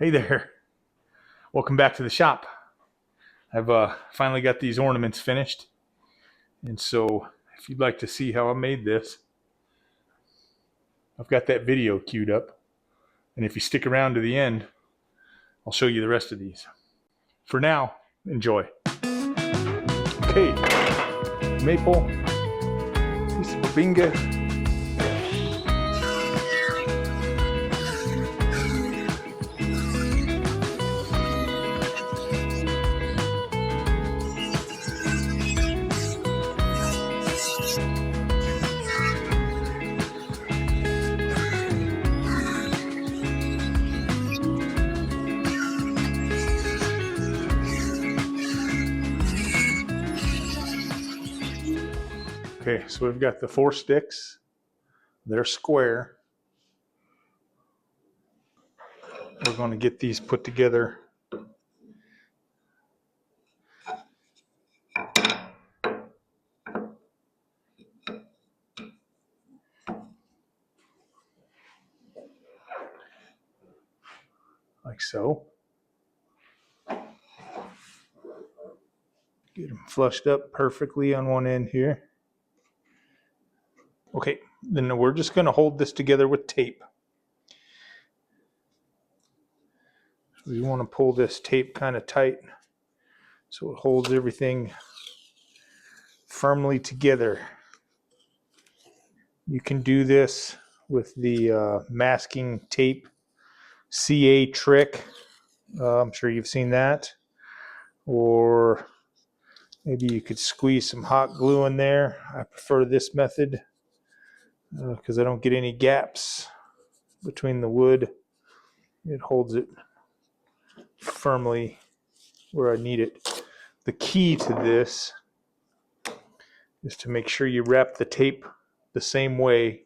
Hey there, welcome back to the shop. I've finally got these ornaments finished, and so if you'd like to see how I made this, I've got that video queued up, and if you stick around to the end, I'll show you the rest of these. For now, enjoy. Okay, maple, piece of babinga. Okay, so we've got the 4 sticks. They're square. We're going to get these put together like so. Get them flushed up perfectly on one end here. Okay, then we're just going to hold this together with tape. We want to pull this tape kind of tight so it holds everything firmly together. You can do this with the masking tape CA trick. I'm sure you've seen that. Or maybe you could squeeze some hot glue in there. I prefer this method because I don't get any gaps between the wood. It holds it firmly where I need it. The key to this is to make sure you wrap the tape the same way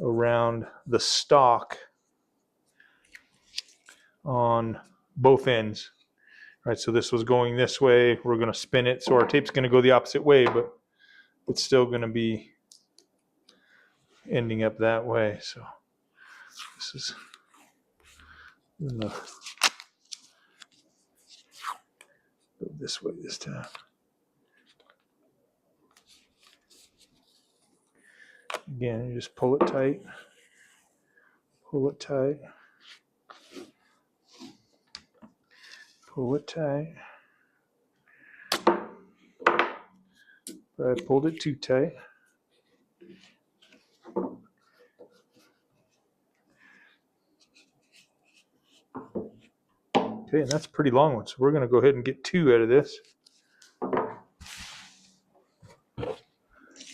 around the stock on both ends. All right, so this was going this way. We're going to spin it, so our tape's going to go the opposite way, but it's still going to be ending up that way. So this is going to go this way this time. Again, you just pull it tight. Pull it tight. Pull it tight. But I pulled it too tight. Okay, and that's a pretty long one, so we're going to go ahead and get 2 out of this.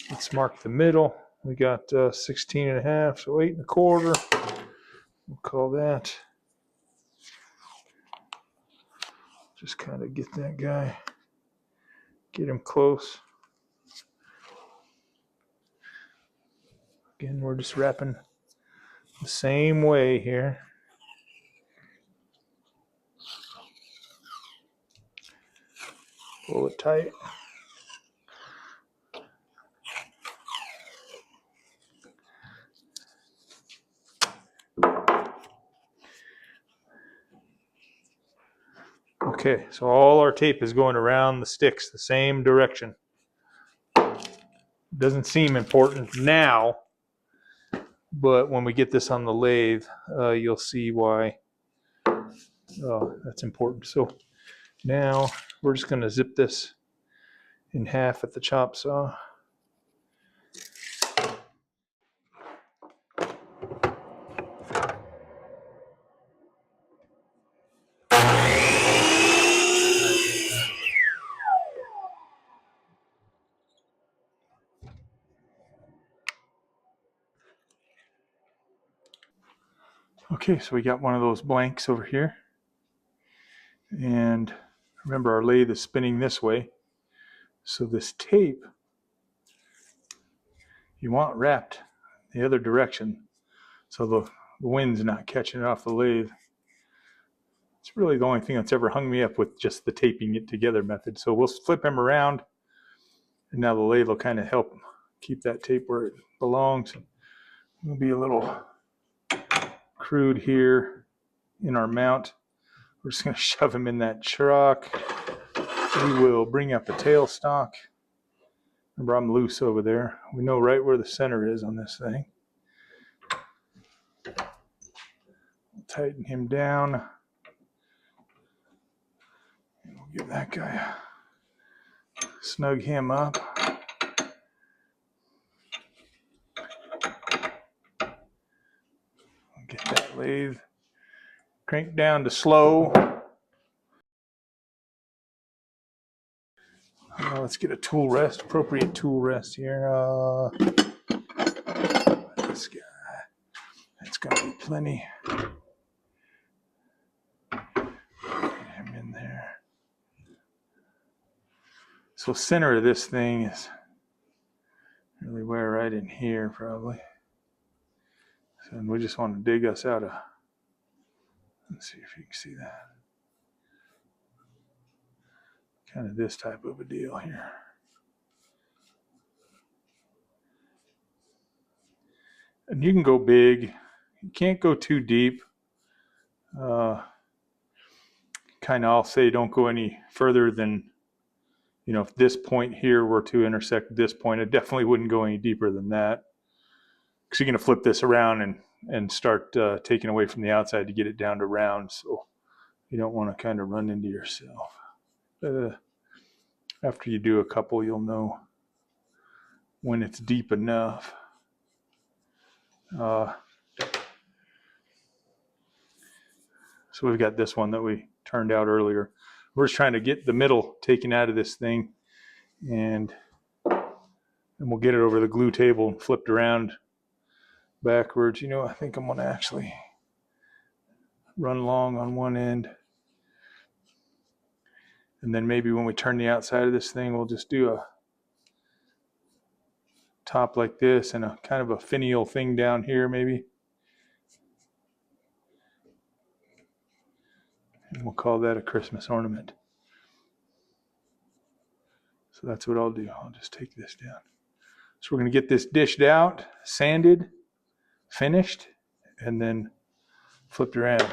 Let's mark the middle. We got 16 and a half, so 8 1/4. We'll call that. Just kind of get that guy, get him close. Again, we're just wrapping the same way here. Pull it tight. Okay, so all our tape is going around the sticks the same direction. Doesn't seem important now, but when we get this on the lathe, you'll see why that's important. So now we're just going to zip this in half at the chop saw. Okay, so we got one of those blanks over here. And remember, our lathe is spinning this way. So this tape, you want wrapped the other direction so the wind's not catching it off the lathe. It's really the only thing that's ever hung me up with just the taping it together method. So we'll flip him around, and now the lathe will kind of help keep that tape where it belongs. We'll be a little crude here in our mount. We're just going to shove him in that truck. We will bring up the tailstock. Remember, I'm loose over there. We know right where the center is on this thing. Tighten him down. And we'll give that guy snug him up. Get that lathe cranked down to slow. Let's get a tool rest, appropriate tool rest here. This guy, that's gonna be plenty. Get him in there. So center of this thing is really where right in here probably. So we just want to dig us out of, let's see if you can see that. Kind of this type of a deal here. And you can go big. You can't go too deep. Kind of, I'll say don't go any further than, you know, if this point here were to intersect this point, it definitely wouldn't go any deeper than that. Because you're going to flip this around and start taking away from the outside to get it down to round. So you don't want to kind of run into yourself. After you do a couple, you'll know when it's deep enough. So we've got this one that we turned out earlier. We're just trying to get the middle taken out of this thing, and we'll get it over the glue table and flipped around backwards. You know, I think I'm going to actually run long on one end. And then maybe when we turn the outside of this thing, we'll just do a top like this and a kind of a finial thing down here maybe. And we'll call that a Christmas ornament. So that's what I'll do. I'll just take this down. So we're going to get this dished out, sanded, finished, and then flipped around.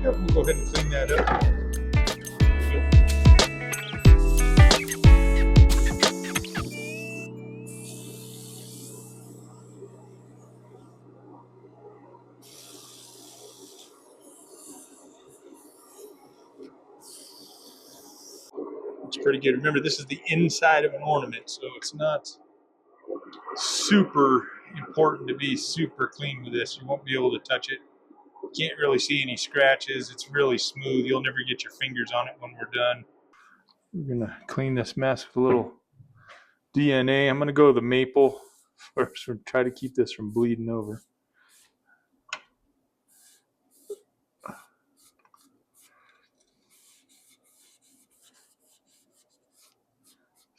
Yep, we'll go ahead and clean that up. It's pretty good. Remember, this is the inside of an ornament, so it's not super important to be super clean with this. You won't be able to touch it. You can't really see any scratches. It's really smooth. You'll never get your fingers on it when we're done. We're going to clean this mess with a little DNA. I'm going to go with the maple first and try to keep this from bleeding over.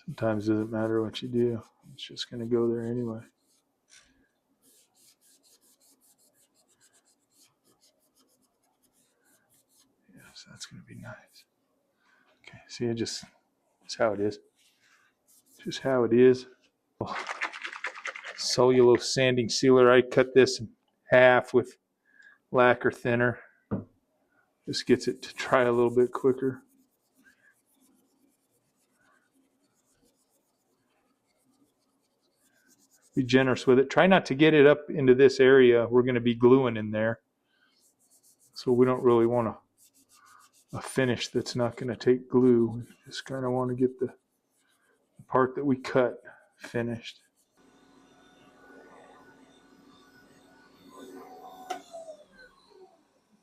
Sometimes it doesn't matter what you do. It's just going to go there anyway. Yes, that's going to be nice. Okay, see, it's how it is. Just how it is. Cellulose sanding sealer. I cut this in half with lacquer thinner. Just gets it to dry a little bit quicker. Be generous with it. Try not to get it up into this area. We're going to be gluing in there. So we don't really want a finish that's not going to take glue. We just kind of want to get the part that we cut finished.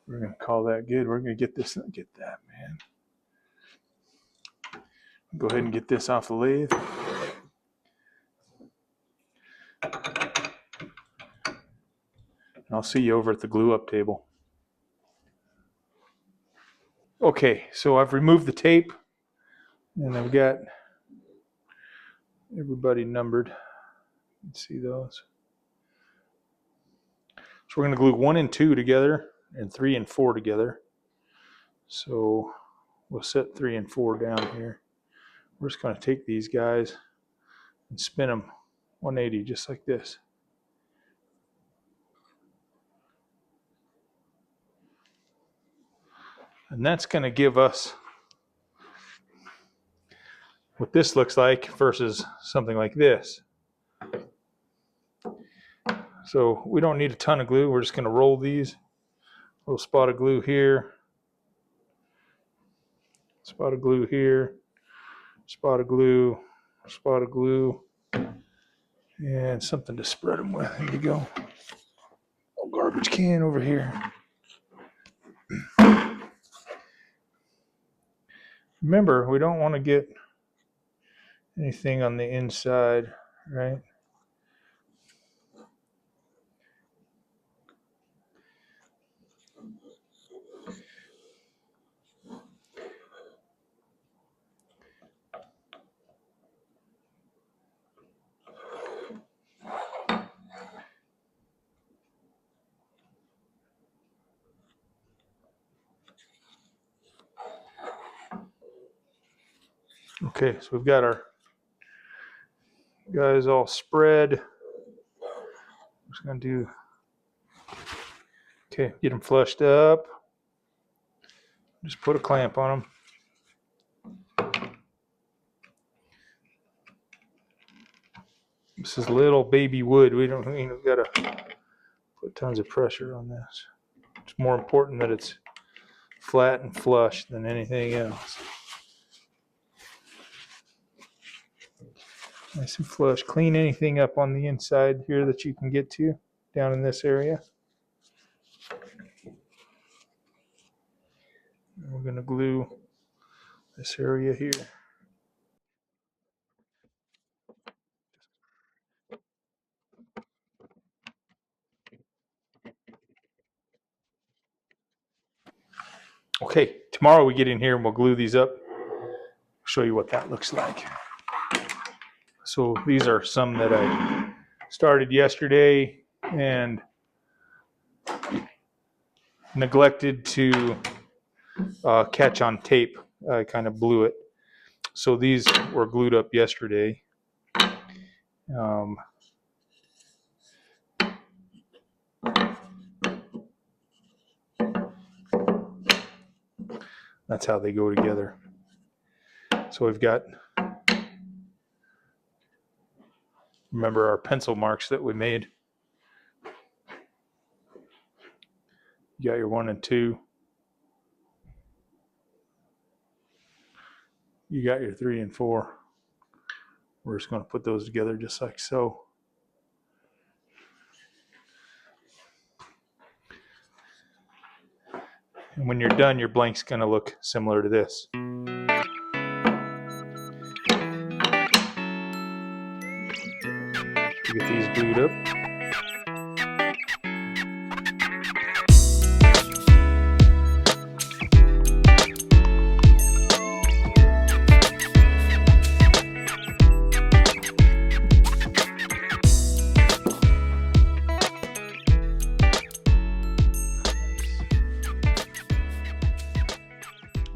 We're going to call that good. We're going to get that, man. Go ahead and get this off the lathe. And I'll see you over at the glue up table. Okay, so I've removed the tape and I've got everybody numbered. Let's see those. So we're going to glue 1 and 2 together and 3 and 4 together. So we'll set 3 and 4 down here. We're just going to take these guys and spin them 180 just like this. And that's going to give us what this looks like versus something like this. So we don't need a ton of glue. We're just going to roll these. A little spot of glue here. Spot of glue here. Spot of glue. Spot of glue. And something to spread them with. Here you go. A garbage can over here. Remember, we don't want to get anything on the inside, right? Okay, so we've got our guys all spread. I'm just going to do, okay, get them flushed up. Just put a clamp on them. This is little baby wood. We don't got to put tons of pressure on this. It's more important that it's flat and flush than anything else. Nice and flush. Clean anything up on the inside here that you can get to down in this area. And we're going to glue this area here. Okay, tomorrow we get in here and we'll glue these up. Show you what that looks like. So these are some that I started yesterday and neglected to catch on tape. I kind of blew it. So these were glued up yesterday. That's how they go together. So we've got, remember our pencil marks that we made. You got your 1 and 2. You got your 3 and 4. We're just going to put those together just like so. And when you're done, your blank's going to look similar to this. You get these glued up.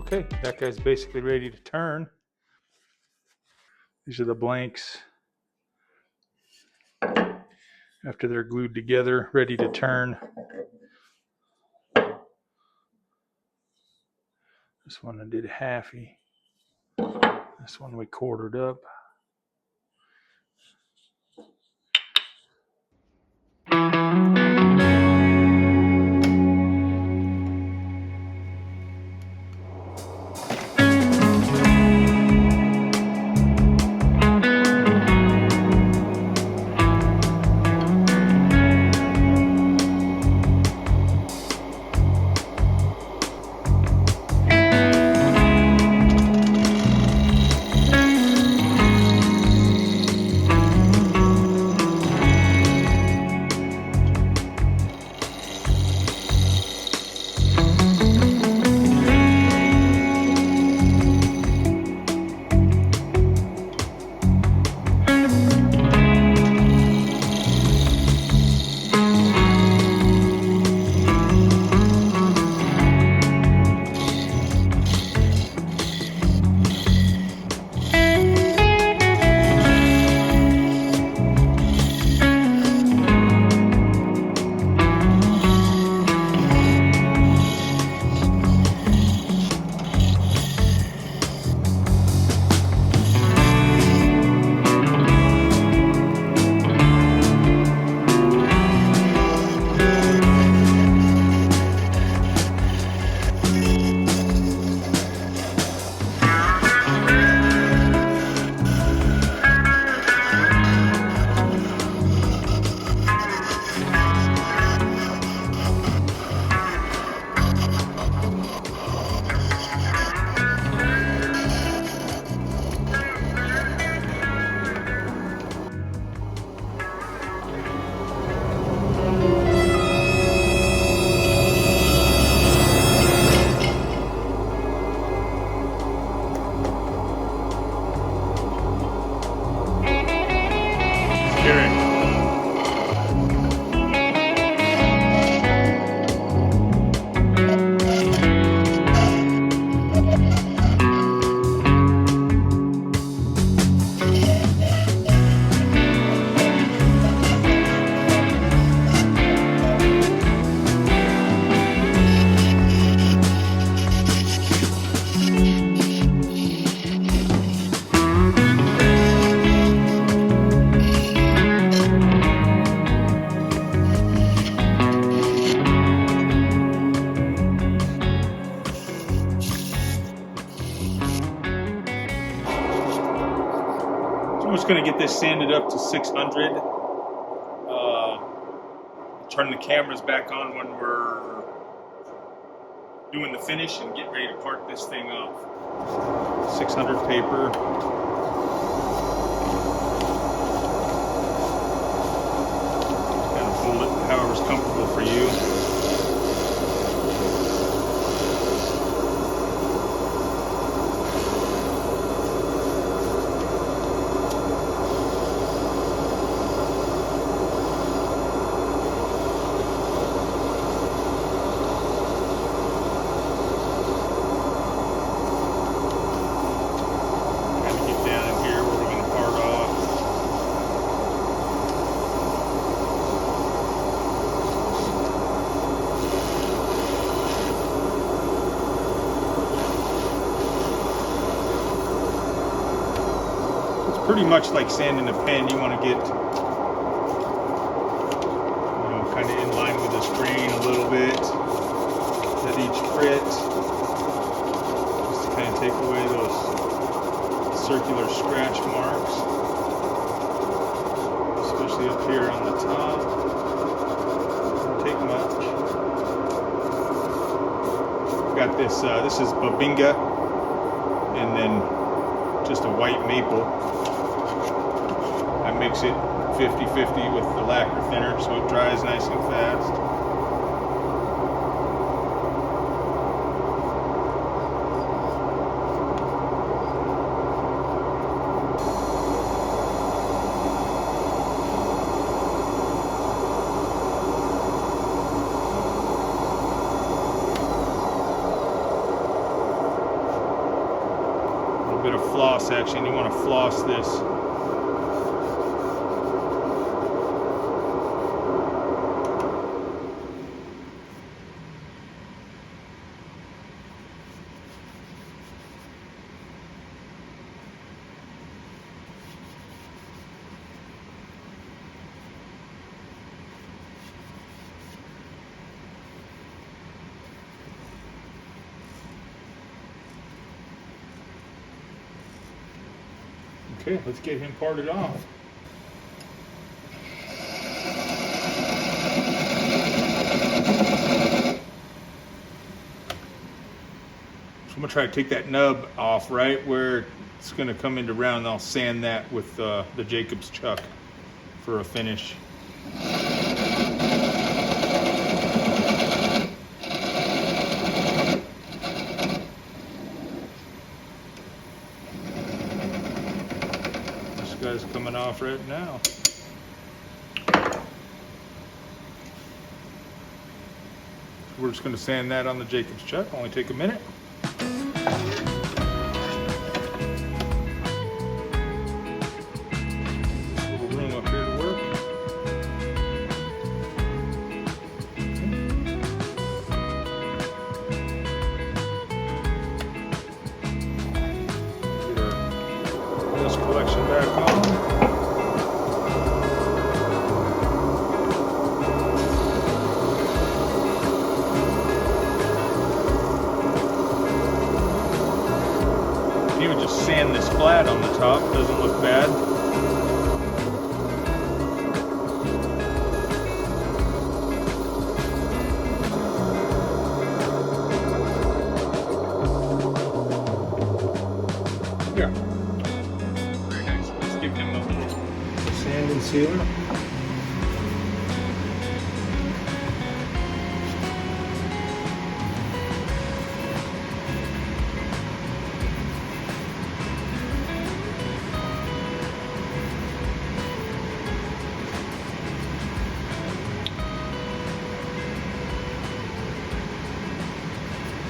Okay, that guy's basically ready to turn. These are the blanks after they're glued together, ready to turn. This one I did a halfie. This one we quartered up. just going to get this sanded up to 600. Turn the cameras back on when we're doing the finish and get ready to part this thing off. 600 paper. Kind of fold it however's comfortable for you. Pretty much like sanding a pen. You want to get, kind of in line with this grain a little bit at each grit, just to kind of take away those circular scratch marks, especially up here on the top. Doesn't take much. Got this. This is Babinga, and then just a white maple. That makes it 50-50 with the lacquer thinner, so it dries nice and fast. A little bit of floss action. You want to floss this. Okay, let's get him parted off. So I'm going to try to take that nub off right where it's going to come into round, and I'll sand that with the Jacob's chuck for a finish. This guy's coming off right now. We're just going to sand that on the Jacob's chuck. Only take a minute. Little room up here to work. Get our dust collection back on. Even just sand this flat on the top, doesn't look bad. Yeah. Very nice. Let's give him a little sand and sealer.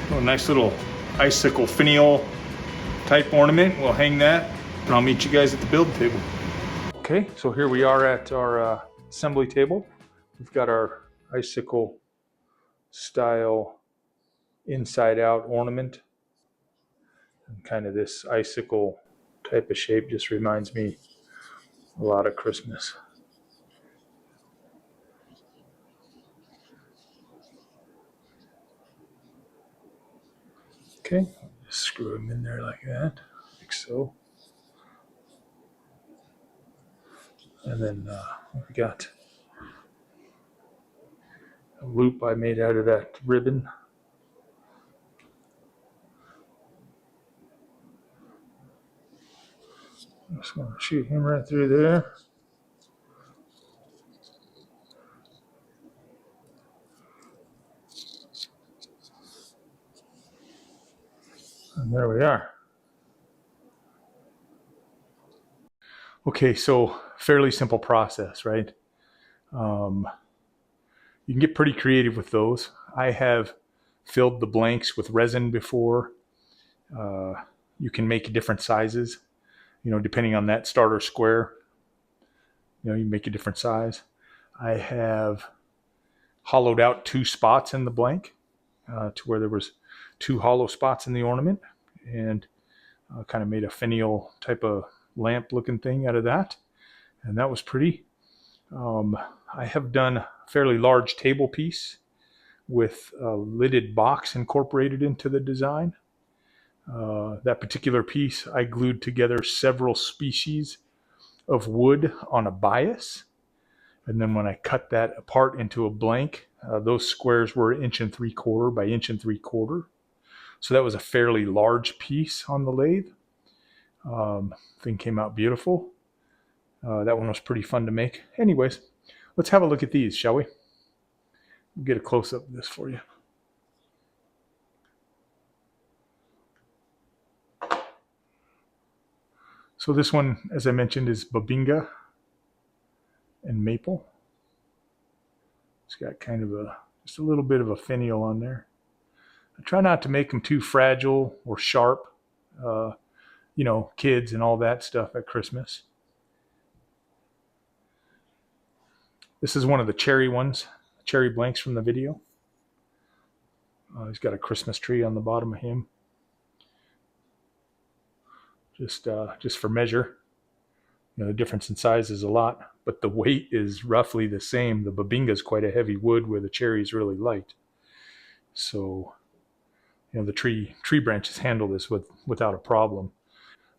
A nice little icicle finial type ornament. We'll hang that, and I'll meet you guys at the build table. Okay, so here we are at our assembly table. We've got our icicle style inside out ornament. And kind of this icicle type of shape just reminds me a lot of Christmas. Okay, just screw them in there like that, like so. And then we got a loop I made out of that ribbon. I'm just going to shoot him right through there. And there we are. Okay, so fairly simple process, right? You can get pretty creative with those. I have filled the blanks with resin before. You can make different sizes, depending on that starter square. You make a different size. I have hollowed out 2 spots in the blank to where there was 2 hollow spots in the ornament, and kind of made a finial type of lamp looking thing out of that, and that was pretty. I have done a fairly large table piece with a lidded box incorporated into the design. That particular piece, I glued together several species of wood on a bias. And then when I cut that apart into a blank, those squares were 1.75 inches by 1.75 inches. So that was a fairly large piece on the lathe. Thing came out beautiful. That one was pretty fun to make. Anyways, let's have a look at these, shall we? We'll get a close-up of this for you. So this one, as I mentioned, is Babinga and maple. It's got kind of just a little bit of a finial on there. I try not to make them too fragile or sharp. Kids and all that stuff at Christmas. This is one of the cherry ones, cherry blanks from the video. He's got a Christmas tree on the bottom of him. Just for measure. The difference in size is a lot, but the weight is roughly the same. The Babinga is quite a heavy wood where the cherry is really light. So, the tree branches handle this without a problem.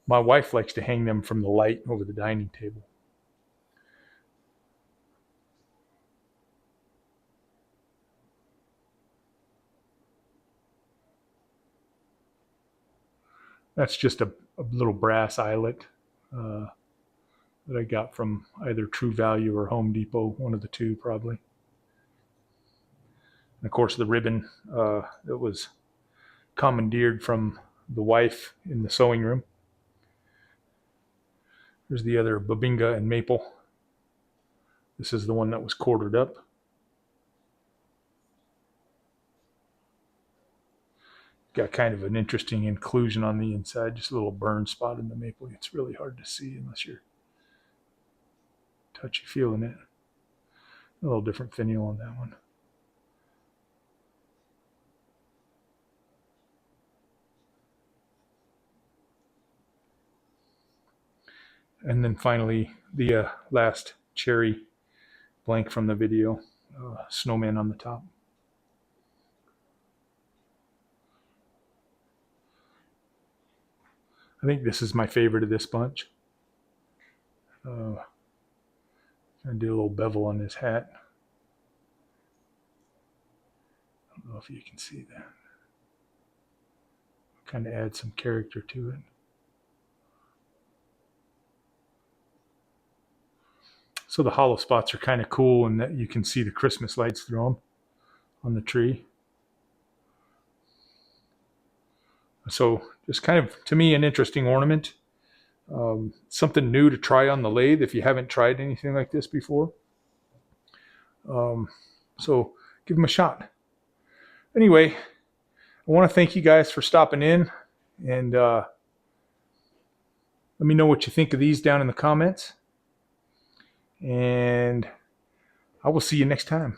My wife likes to hang them from the light over the dining table. That's just a little brass eyelet that I got from either True Value or Home Depot, one of the two probably. And of course the ribbon that was commandeered from the wife in the sewing room. There's the other Babinga and maple. This is the one that was quartered up. Got kind of an interesting inclusion on the inside, just a little burn spot in the maple. It's really hard to see unless you're touchy feeling it. A little different finial on that one. And then finally, the last cherry blank from the video, snowman on the top. I think this is my favorite of this bunch. I did a little bevel on his hat. I don't know if you can see that. Kind of add some character to it. So the hollow spots are kind of cool in that you can see the Christmas lights through them on the tree. So just kind of, to me, an interesting ornament. Something new to try on the lathe if you haven't tried anything like this before. So give them a shot. Anyway, I want to thank you guys for stopping in, and let me know what you think of these down in the comments. And I will see you next time.